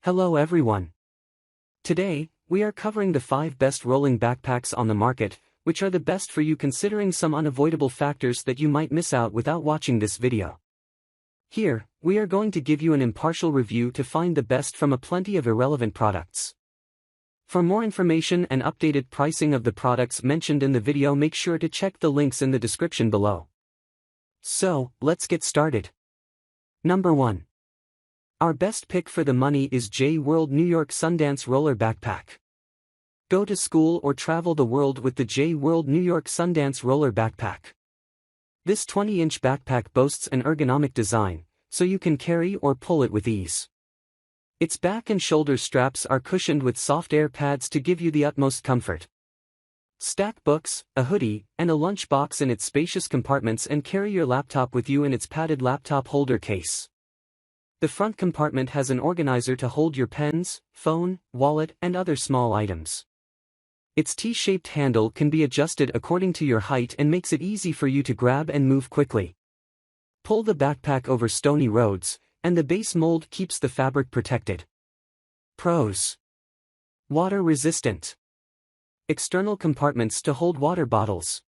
Hello everyone. Today, we are covering the 5 best rolling backpacks on the market, which are the best for you considering some unavoidable factors that you might miss out without watching this video. Here, we are going to give you an impartial review to find the best from a plenty of irrelevant products. For more information and updated pricing of the products mentioned in the video, make sure to check the links in the description below. So, let's get started. Number 1. Our best pick for the money is J-World New York Sundance Roller Backpack. Go to school or travel the world with the J-World New York Sundance Roller Backpack. This 20-inch backpack boasts an ergonomic design, so you can carry or pull it with ease. Its back and shoulder straps are cushioned with soft air pads to give you the utmost comfort. Stack books, a hoodie, and a lunch box in its spacious compartments and carry your laptop with you in its padded laptop holder case. The front compartment has an organizer to hold your pens, phone, wallet, and other small items. Its T-shaped handle can be adjusted according to your height and makes it easy for you to grab and move quickly. Pull the backpack over stony roads, and the base mold keeps the fabric protected. Pros: water resistant. External compartments to hold water bottles.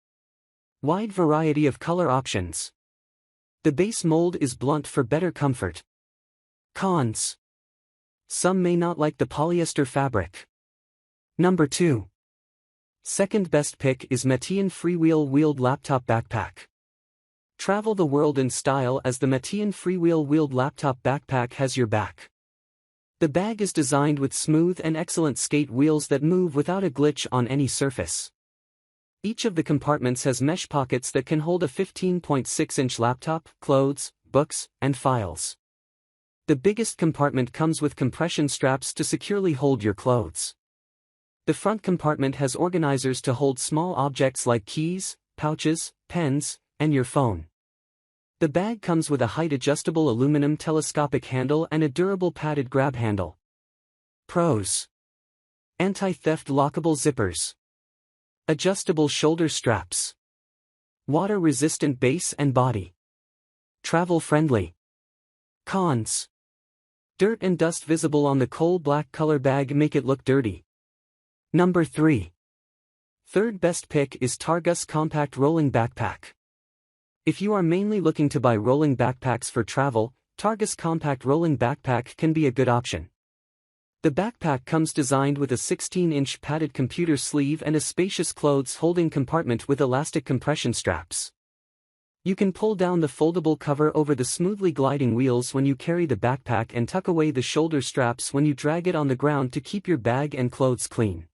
Wide variety of color options. The base mold is blunt for better comfort. Cons: some may not like the polyester fabric. Number 2. Second best pick is Matein Freewheel Wheeled Laptop Backpack. Travel the world in style as the Matein Freewheel Wheeled Laptop Backpack has your back. The bag is designed with smooth and excellent skate wheels that move without a glitch on any surface. Each of the compartments has mesh pockets that can hold a 15.6-inch laptop, clothes, books, and files. The biggest compartment comes with compression straps to securely hold your clothes. The front compartment has organizers to hold small objects like keys, pouches, pens, and your phone. The bag comes with a height-adjustable aluminum telescopic handle and a durable padded grab handle. Pros: anti-theft lockable zippers. Adjustable shoulder straps. Water-resistant base and body. Travel-friendly. Cons: dirt and dust visible on the coal black color bag make it look dirty. Number 3. Third best pick is Targus Compact Rolling Backpack. If you are mainly looking to buy rolling backpacks for travel, Targus Compact Rolling Backpack can be a good option. The backpack comes designed with a 16-inch padded computer sleeve and a spacious clothes holding compartment with elastic compression straps. You can pull down the foldable cover over the smoothly gliding wheels when you carry the backpack and tuck away the shoulder straps when you drag it on the ground to keep your bag and clothes clean.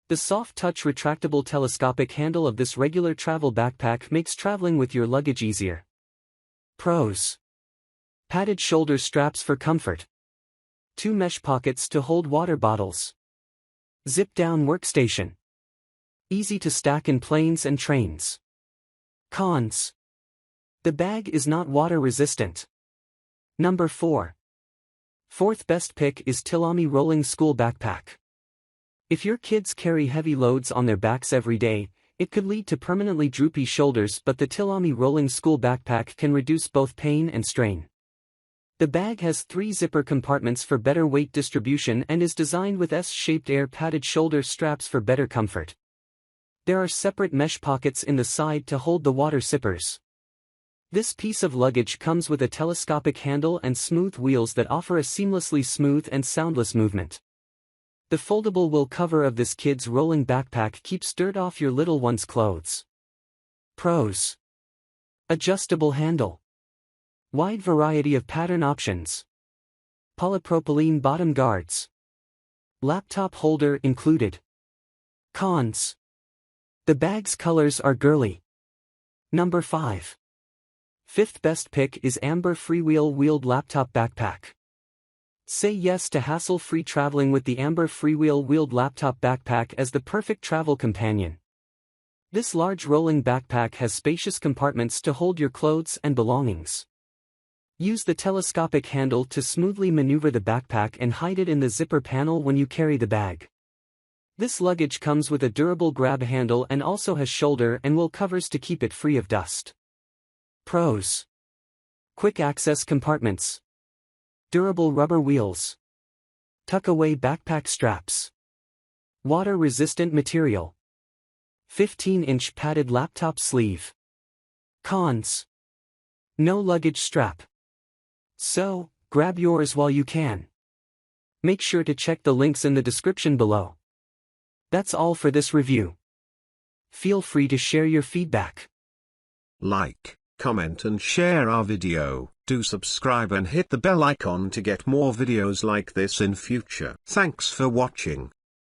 The soft-touch retractable telescopic handle of this regular travel backpack makes traveling with your luggage easier. Pros: padded shoulder straps for comfort. 2 mesh pockets to hold water bottles. Zip-down workstation. Easy to stack in planes and trains. Cons: the bag is not water-resistant. Number 4. Fourth best pick is Tilami Rolling School Backpack. If your kids carry heavy loads on their backs every day, it could lead to permanently droopy shoulders, but the Tilami Rolling School Backpack can reduce both pain and strain. The bag has 3 zipper compartments for better weight distribution and is designed with S-shaped air-padded shoulder straps for better comfort. There are separate mesh pockets in the side to hold the water sippers. This piece of luggage comes with a telescopic handle and smooth wheels that offer a seamlessly smooth and soundless movement. The foldable wool cover of this kid's rolling backpack keeps dirt off your little one's clothes. Pros: adjustable handle. Wide variety of pattern options. Polypropylene bottom guards. Laptop holder included. Cons: the bag's colors are girly. Number 5. Fifth best pick is AMBOR Freewheel Wheeled Laptop Backpack. Say yes to hassle-free traveling with the AMBOR Freewheel Wheeled Laptop Backpack as the perfect travel companion. This large rolling backpack has spacious compartments to hold your clothes and belongings. Use the telescopic handle to smoothly maneuver the backpack and hide it in the zipper panel when you carry the bag. This luggage comes with a durable grab handle and also has shoulder and wool covers to keep it free of dust. Pros: quick access compartments. Durable rubber wheels. Tuck-away backpack straps. Water-resistant material. 15-inch padded laptop sleeve. Cons. No luggage strap. So, grab yours while you can. Make sure to check the links in the description below. That's all for this review. Feel free to share your feedback. Like, comment and share our video. Do subscribe and hit the bell icon to get more videos like this in future. Thanks for watching.